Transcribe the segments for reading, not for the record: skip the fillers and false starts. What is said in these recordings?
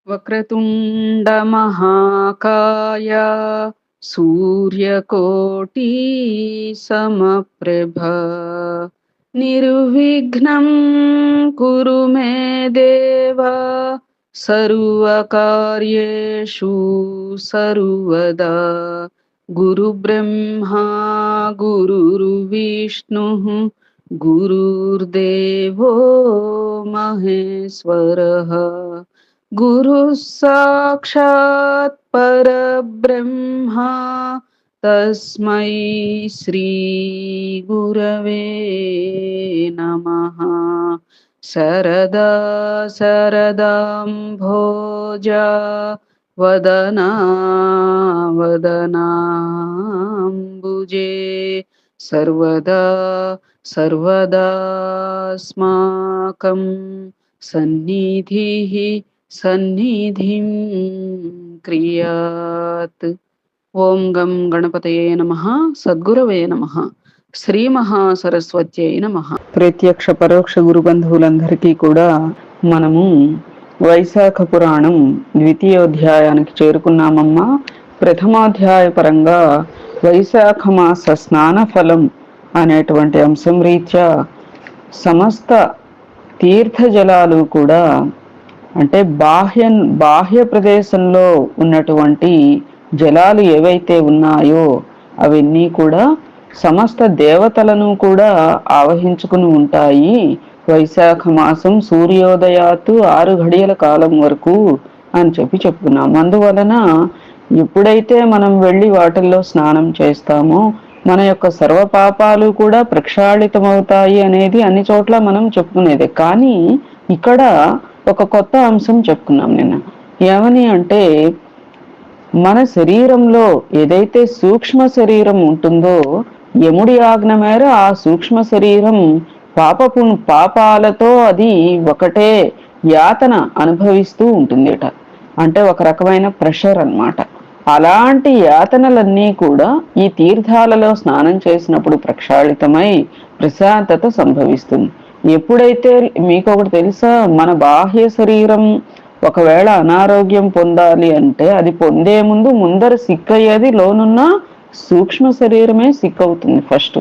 వక్రతుండ మహాకాయ సూర్యకోటి సమప్రభ నిర్విఘ్నం కురు మే దేవ సర్వకార్యేషు సర్వదా గురు బ్రహ్మా గురుర్విష్ణు గురుర్దేవో మహేశ్వరః గురు సాక్షాత్ పరబ్రహ్మ తస్మై శ్రీ గురవే నమః. శరదా శరదాంభోజ వదనా వదనాంబుజే సర్వదా సర్వదాస్మాకం సన్నిధిః సన్నిధిం క్రియాత్. ఓం గం గణపతయే నమః. సద్గురవే నమః. శ్రీ మహాసరస్వత్యై నమః. ప్రత్యక్ష పరోక్ష గురు బంధువులందరికీ కూడా మనము వైశాఖ పురాణం ద్వితీయోధ్యాయానికి చేరుకున్నామమ్మా. ప్రథమాధ్యాయ పరంగా వైశాఖ మాస స్నాన ఫలం అనేటువంటి అంశం రీత్యా సమస్త తీర్థజలాలు కూడా అంటే బాహ్య ప్రదేశంలో ఉన్నటువంటి జలాలు ఏవైతే ఉన్నాయో అవన్నీ కూడా సమస్త దేవతలను కూడా ఆవహించుకుని ఉంటాయి. వైశాఖ మాసం సూర్యోదయాత్తు 6 గడియల కాలం వరకు అని చెప్పుకున్నాం. అందువలన ఎప్పుడైతే మనం వెళ్ళి వాటిల్లో స్నానం చేస్తామో మన యొక్క సర్వ పాపాలు కూడా ప్రక్షాళితమవుతాయి అనేది అన్ని చోట్ల మనం చెప్పుకునేదే. కానీ ఇక్కడ ఒక కొత్త అంశం చెప్పుకున్నాం నిన్న. ఏమని అంటే మన శరీరంలో ఏదైతే సూక్ష్మ శరీరం ఉంటుందో యముడి ఆజ్ఞ మేర ఆ సూక్ష్మ శరీరం పాపాలతో అది ఒకటే యాతన అనుభవిస్తూ ఉంటుందిట. అంటే ఒక రకమైన ప్రెషర్ అన్నమాట. అలాంటి యాతనలన్నీ కూడా ఈ తీర్థాలలో స్నానం చేసినప్పుడు ప్రక్షాళితమై ప్రశాంతత సంభవిస్తుంది. ఎప్పుడైతే మీకు ఒకటి తెలుసా, మన బాహ్య శరీరం ఒకవేళ అనారోగ్యం పొందాలి అంటే అది పొందే ముందర సిక్కయ్యేది లోనున్న సూక్ష్మ శరీరమే సిక్కవుతుంది ఫస్ట్.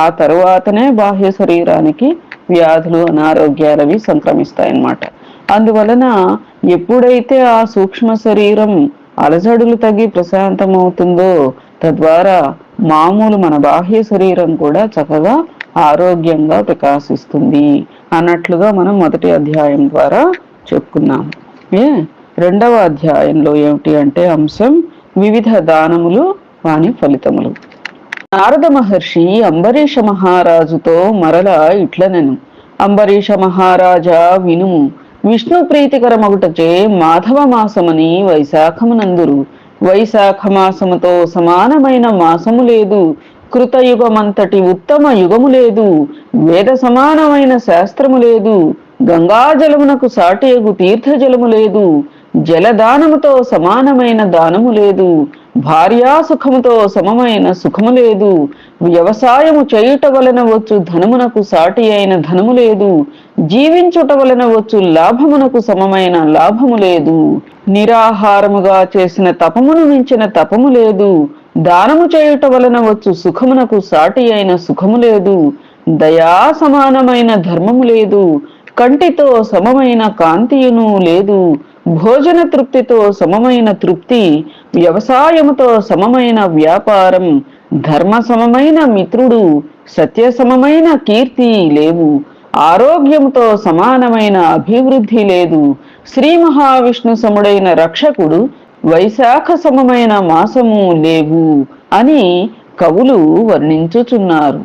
ఆ తరువాతనే బాహ్య శరీరానికి వ్యాధులు అనారోగ్యాలవి సంక్రమిస్తాయన్నమాట. అందువలన ఎప్పుడైతే ఆ సూక్ష్మ శరీరం అలజడులు తగ్గి ప్రశాంతమవుతుందో తద్వారా మామూలు మన బాహ్య శరీరం కూడా చక్కగా ఆరోగ్యంగా ప్రకాశిస్తుంది అన్నట్లుగా మనం మొదటి అధ్యాయం ద్వారా చెప్పుకున్నాం. రెండవ అధ్యాయంలో ఏమిటి అంటే అంశం వివిధ దానములు వాని ఫలితములు. నారద మహర్షి అంబరీష మహారాజుతో మరలా ఇట్లనెను. అంబరీష మహారాజా వినుము. విష్ణు ప్రీతికరమగుటచే మాధవ మాసమని వైశాఖమునందురు. వైశాఖ మాసముతో సమానమైన మాసము లేదు. కృతయుగమంతటి ఉత్తమ యుగము లేదు. వేద సమానమైన శాస్త్రము లేదు. గంగాజలమునకు సాటియగు తీర్థజలము లేదు. జలదానముతో సమానమైన దానము లేదు. భార్యాసుఖముతో సమమైన సుఖము లేదు. వ్యవసాయము చేయుట వలన వచ్చు ధనమునకు సాటి అయిన ధనము లేదు. జీవించుట వలన వచ్చు లాభమునకు సమమైన లాభము లేదు. నిరాహారముగా చేసిన తపమును మించిన తపము లేదు. దానము చేయుట వలన వచ్చు సుఖమునకు సాటి అయిన సుఖము లేదు. దయా సమానమైన ధర్మము లేదు. కంటితో సమమైన కాంతియును లేదు. భోజన తృప్తితో సమమైన తృప్తి, వ్యవసాయముతో సమమైన వ్యాపారం, ధర్మ సమమైన మిత్రుడు, సత్య సమమైన కీర్తి లేవు. ఆరోగ్యముతో సమానమైన అభివృద్ధి లేదు. శ్రీ మహావిష్ణు సముడైన రక్షకుడు వైశాఖ సమమైన మాసము లేవు అని కవులు వర్ణించుచున్నారు.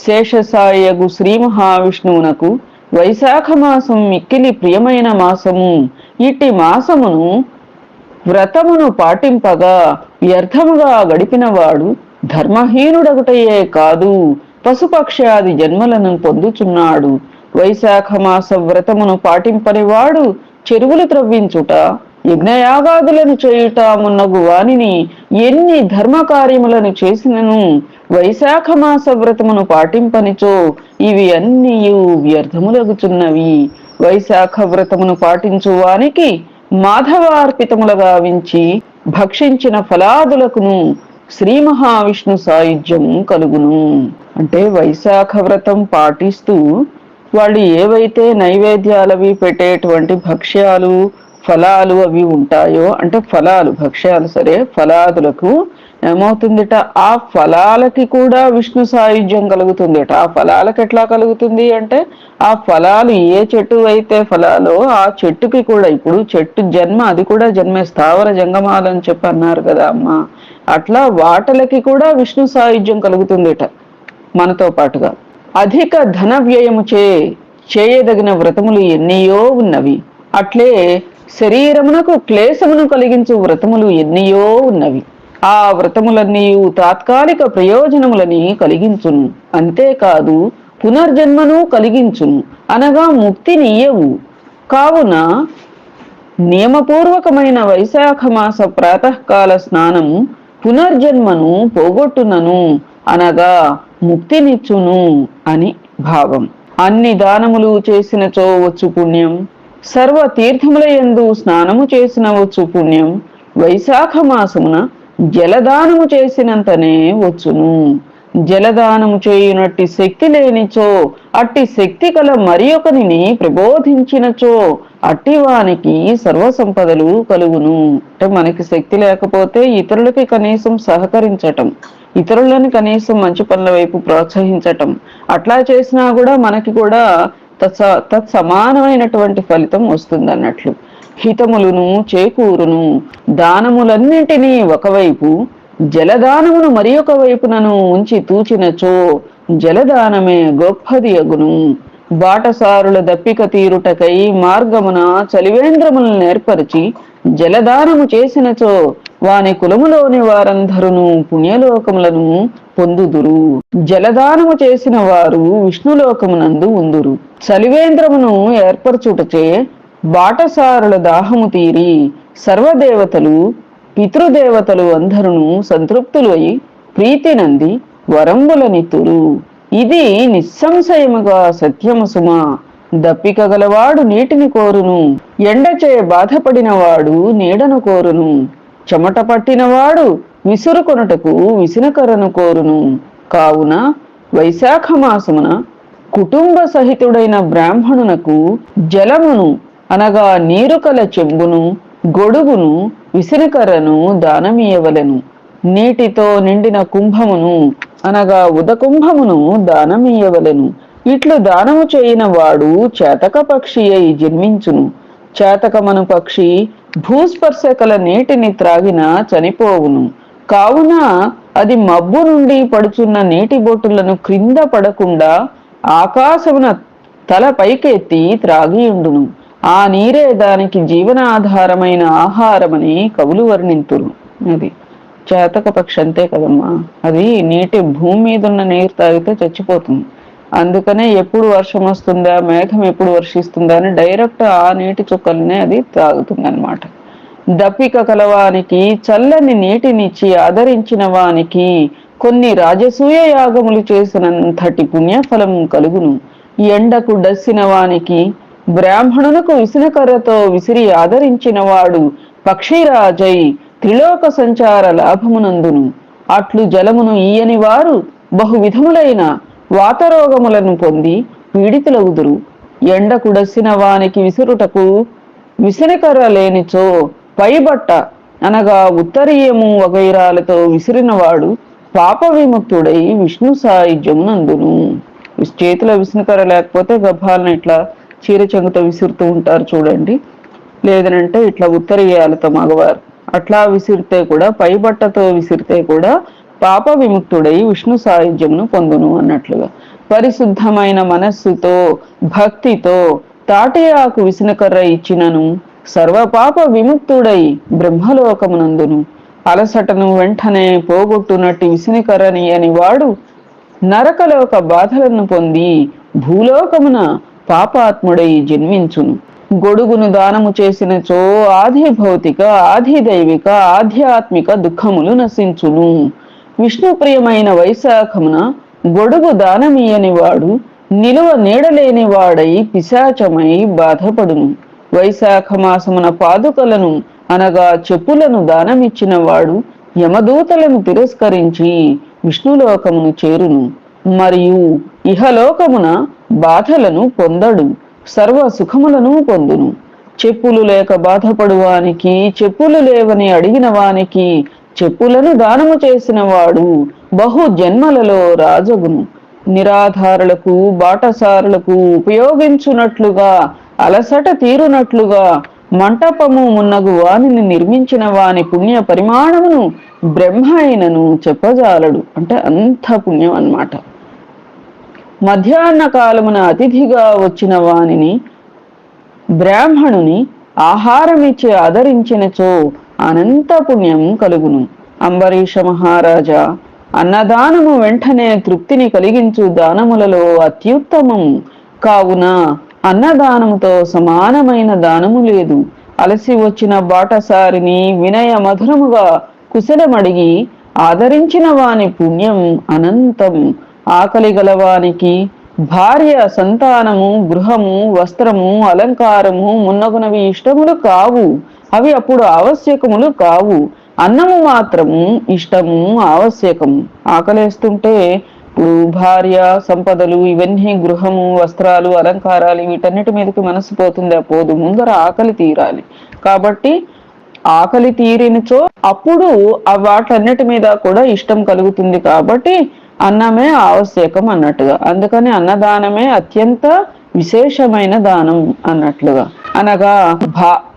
శేషసాయగు శ్రీ మహావిష్ణువునకు వైశాఖ మాసం మిక్కిలి ప్రియమైన మాసము. ఇట్టి మాసమును వ్రతమును పాటింపగా వ్యర్థముగా గడిపినవాడు ధర్మహీనుడగుటయే కాదు, పశుపక్షాది జన్మలను పొందుచున్నాడు. వైశాఖ మాస వ్రతమును పాటింపనివాడు చెరువులు త్రవ్వించుట, యజ్ఞయాగాదులను చేయుట మున్నగు వానిని ఎన్ని ధర్మ కార్యములను చేసినను వైశాఖ మాస వ్రతమును పాటింపనిచో ఇవి అన్నీ వ్యర్థములగుచున్నవి. వైశాఖ వ్రతమును పాటించు వానికి మాధవార్పితముల గావించి భక్షించిన ఫలాదులకును శ్రీ మహావిష్ణు సాయుధ్యం కలుగును. అంటే వైశాఖ వ్రతం పాటిస్తూ వాళ్ళు ఏవైతే నైవేద్యాలవి పెట్టేటువంటి భక్ష్యాలు ఫలాలు అవి ఉంటాయో, అంటే ఫలాలు భక్ష్యాలు సరే, ఫలాదులకు ఏమవుతుందిట, ఆ ఫలాలకి కూడా విష్ణు సాయుధ్యం కలుగుతుందిట. ఆ ఫలాలకి ఎట్లా కలుగుతుంది అంటే, ఆ ఫలాలు ఏ చెట్టు అయితే ఫలాలో ఆ చెట్టుకి కూడా, ఇప్పుడు చెట్టు జన్మ, అది కూడా జన్మే, స్థావర జంగమాలు అని చెప్పి అన్నారు కదా అమ్మ, అట్లా వాటలకి కూడా విష్ణు సాయుధ్యం కలుగుతుందిట మనతో పాటుగా. అధిక ధన వ్యయము చేయదగిన వ్రతములు ఎన్నియో ఉన్నవి. అట్లే శరీరమునకు క్లేశమును కలిగించు వ్రతములు ఎన్నియో ఉన్నవి. ఆ వ్రతములన్నీ తాత్కాలిక ప్రయోజనములని కలిగించును, అంతేకాదు పునర్జన్మను కలిగించును, అనగా ముక్తినియ్యవు. కావున నియమపూర్వకమైన వైశాఖ మాస ప్రాతకాల స్నానము పునర్జన్మను పోగొట్టునను, అనగా ముక్తినిచ్చును అని భావం. అన్ని దానములు చేసినచో వచ్చు పుణ్యం, సర్వ తీర్థముల యందు స్నానము చేసిన వచ్చు పుణ్యం, వైశాఖ మాసమున జలదానము చేసినంతనే వచ్చును. జలదానము చేయునట్టి శక్తి లేనిచో అట్టి శక్తి కల మరి ఒకరిని ప్రబోధించినచో అట్టివానికి సర్వసంపదలు కలుగును. అంటే మనకి శక్తి లేకపోతే ఇతరులకి కనీసం సహకరించటం, ఇతరులని కనీసం మంచి పనుల వైపు ప్రోత్సహించటం, అట్లా చేసినా కూడా మనకి కూడా తత్సమానమైనటువంటి ఫలితం వస్తుంది అన్నట్లు. హితములను చేకూరును. దానములన్నింటినీ ఒకవైపు, జలదానమును మరి ఒక వైపునను ఉంచి తూచినచో జలదానమే గొప్పది అగును. బాటసారుల దప్పిక తీరుటకై మార్గమున చలివేంద్రములను నేర్పరిచి జలదానము చేసినచో వాని కులములోని వారందరూ పుణ్యలోకములను పొందుదురు. జలదానము చేసిన వారు విష్ణులోకమునందు ఉందురు. చలివేంద్రమును ఏర్పరచుటచే బాటసారుల దాహము తీరి సర్వదేవతలు పితృదేవతలు అందరూ సంతృప్తులై ప్రీతి నంది వరంబులనితురు. ఇది నిస్సంశయముగా సత్యము సుమా. దప్పిక గలవాడు నీటిని కోరును, ఎండచే బాధపడిన వాడు నీడను కోరును, చెమట పట్టినవాడు విసురుకొనుటకు విసినకరను కోరును. కావున వైశాఖ మాసమున కుటుంబ సహితుడైన బ్రాహ్మణునకు జలమును అనగా నీరు కల చెంబును, గొడుగును, విసినకర్రను దానమీయవలెను. నీటితో నిండిన కుంభమును అనగా ఉదకుంభమును దానమీయవలెను. ఇట్లు దానము చేయిన వాడు చేతక పక్షి అయి జన్మించును. చేతకమను పక్షి భూస్పర్శ కల నీటిని త్రాగిన చనిపోవును. కావున అది మబ్బు నుండి పడుచున్న నీటి బొట్టులను క్రింద పడకుండా ఆకాశమున తల పైకెత్తి త్రాగియుండును. ఆ నీరే దానికి జీవనాధారమైన ఆహారమని కవులు వర్ణింతురు. అది చేతక పక్షి అంతే కదమ్మా, అది నీటి భూమి మీద ఉన్న నీరు తాగితే చచ్చిపోతుంది. అందుకనే ఎప్పుడు వర్షం వస్తుందా, మేఘం ఎప్పుడు వర్షిస్తుందా అని డైరెక్ట్ ఆ నీటి చుక్కలనే అది తాగుతుంది అన్నమాట. దప్పిక కలవానికి చల్లని నీటినిచ్చి ఆదరించిన వానికి కొన్ని రాజసూయ యాగములు చేసినంతటి పుణ్యఫలం కలుగును. ఎండకు డస్సిన వానికి బ్రాహ్మణునకు విసినకర్రతో విసిరి ఆదరించిన వాడు పక్షిరాజై త్రిలోక సంచార లాభమునందును. అట్లు జలమును ఈయని వారు బహు విధములైన వాతరోగములను పొంది పీడితులగుదురు. ఎండకు డస్సిన వానికి విసురుటకు విసినకర్ర లేనిచో పైబట్ట అనగా ఉత్తరీయము వగైరాలతో విసిరినవాడు పాప విముక్తుడై విష్ణు సాయుధ్యమునందును. చేతిలో విసినకర్ర లేకపోతే గర్భాలను ఇట్లా చీర చెంగుతో విసురుతూ ఉంటారు చూడండి, లేదనంటే ఇట్లా ఉత్తరీయాలతో మగవారు అట్లా విసిరితే కూడా, పైబట్టతో విసిరితే కూడా పాప విముక్తుడై విష్ణు సాయుధ్యమును పొందును అన్నట్లుగా. పరిశుద్ధమైన మనస్సుతో భక్తితో తాటి ఆకు విసినకర్ర ఇచ్చినను సర్వపాప విముక్తుడై బ్రహ్మలోకమునందును. అలసటను వెంటనే పోగొట్టునట్టి విసినకర్రనియని వాడు నరకలోక బాధలను పొంది భూలోకమున పాపాత్ముడై జన్మించును. గొడుగును దానము చేసినచో ఆది భౌతిక, ఆది దైవిక, ఆధ్యాత్మిక దుఃఖములు నశించును. విష్ణుప్రియమైన వైశాఖమున గొడుగు దానమీయని వాడు నిలువ నీడలేని వాడై పిశాచమై బాధపడును. వైశాఖ మాసమున పాదుకలను అనగా చెప్పులను దానమిచ్చిన వాడు యమదూతలను తిరస్కరించి విష్ణులోకమును చేరును, మరియు ఇహలోకమున బాధలను పొందడు, సర్వ సుఖములను పొందును. చెప్పులు లేక బాధపడువానికి, చెప్పులు లేవని అడిగిన వానికి చెప్పులను దానము చేసిన వాడు బహు జన్మలలో రాజగును. నిరాధారులకు బాటసారులకు ఉపయోగించునట్లుగా, అలసట తీరునట్లుగా మంటపము మున్నగు వానిని నిర్మించిన వాని పుణ్య పరిమాణమును బ్రహ్మ అయినను చెప్పజాలడు. అంటే అంత పుణ్యం అన్నమాట. మధ్యాహ్న కాలమున అతిథిగా వచ్చిన వానిని బ్రాహ్మణుని ఆహారమిచ్చి ఆదరించినచో అనంత పుణ్యం కలుగును. అంబరీష మహారాజా, అన్నదానము వెంటనే తృప్తిని కలిగించు దానములలో అత్యుత్తమం కావున అన్నదానముతో సమానమైన దానము లేదు. అలసి వచ్చిన బాటసారిని వినయ మధురముగా కుశలమడిగి ఆదరించిన వాని పుణ్యం అనంతం. ఆకలి గలవానికి భార్య, సంతానము, గృహము, వస్త్రము, అలంకారము మున్నగునవి ఇష్టములు కావు. అవి అప్పుడు ఆవశ్యకములు కావు. అన్నము మాత్రము ఇష్టము, ఆవశ్యకము. ఆకలేస్తుంటే ఇప్పుడు భార్య, సంపదలు, ఇవన్నీ గృహము, వస్త్రాలు, అలంకారాలు వీటన్నిటి మీదకి మనసు పోతుందా? పోదు. ముందర ఆకలి తీరాలి. కాబట్టి ఆకలి తీరినచో అప్పుడు వాటన్నిటి మీద కూడా ఇష్టం కలుగుతుంది. కాబట్టి అన్నమే ఆవశ్యకం అన్నట్టుగా. అందుకని అన్నదానమే అత్యంత విశేషమైన దానం అన్నట్లుగా. అనగా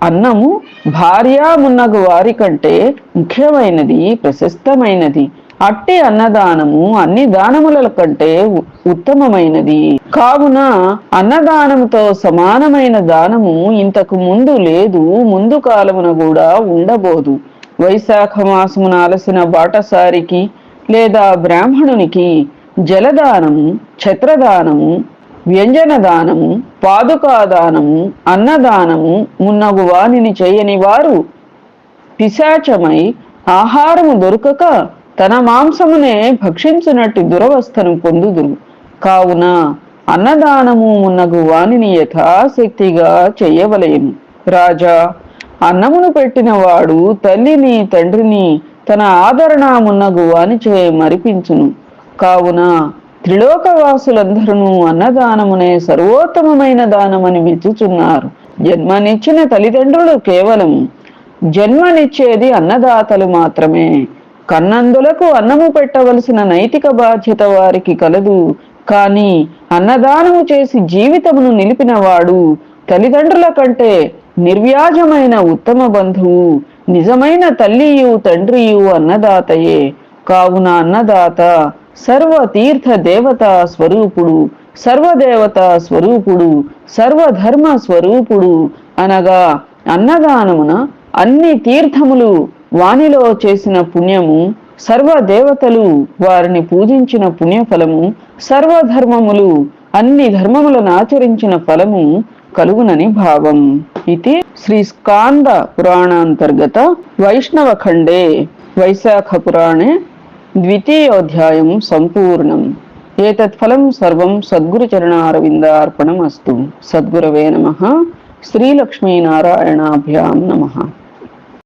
అన్నము భార్య మున్నగు వారి కంటే ముఖ్యమైనది, ప్రశస్తమైనది. అట్టి అన్నదానము అన్ని దానముల కంటే ఉత్తమమైనది. కావున అన్నదానముతో సమానమైన దానము ఇంతకు ముందు లేదు, ముందు కాలమున కూడా ఉండబోదు. వైశాఖ మాసమున అలసిన బాటసారికి లేదా బ్రాహ్మణునికి జలదానము, ఛత్రదానము, వ్యంజన దానము, పాదుకాదానము, అన్నదానము మున్నగు వానిని చేయని వారు పిశాచమై ఆహారము దొరకక తన మాంసమునే భక్షించునట్టి దురవస్థను పొందుదురు. కావున అన్నదానము మున్నగు వానిని యథాశక్తిగా చెయ్యవలేము. రాజా, అన్నమును పెట్టిన వాడు తల్లిని, తండ్రిని తన ఆదరణ మున్నగు వానిచే మరిపించును. కావున త్రిలోకవాసులందరూ అన్నదానమునే సర్వోత్తమమైన దానమని మెచ్చుచున్నారు. జన్మనిచ్చిన తల్లిదండ్రులు కేవలం జన్మనిచ్చేది అన్నదాతలు మాత్రమే. కన్నందులకు అన్నము పెట్టవలసిన నైతిక బాధ్యత వారికి కలదు. కాని అన్నదానము చేసి జీవితమును నిలిపినవాడు తల్లిదండ్రుల కంటే నిర్వ్యాజమైన ఉత్తమ బంధువు. నిజమైన తల్లియు తండ్రియు అన్నదాతయే. కావున అన్నదాత సర్వతీర్థ దేవతా స్వరూపుడు, సర్వదేవతా స్వరూపుడు, సర్వధర్మ స్వరూపుడు. అనగా అన్నదానమున అన్ని తీర్థములు వానిలో చేసిన పుణ్యము, సర్వదేవతలు వారిని పూజించిన పుణ్యఫలము, సర్వధర్మములు అన్ని ధర్మములను ఆచరించిన ఫలము కలుగునని భావం. ఇది శ్రీ స్కాంద పురాణాంతర్గత వైష్ణవఖండే వైశాఖ పురాణే ద్వితీయోధ్యాయం సంపూర్ణం. ఏతత్ఫలం సర్వం సద్గురుచరణారవిందార్పణమస్తు. సద్గురవే నమః. శ్రీలక్ష్మీనారాయణాభ్యాం నమః.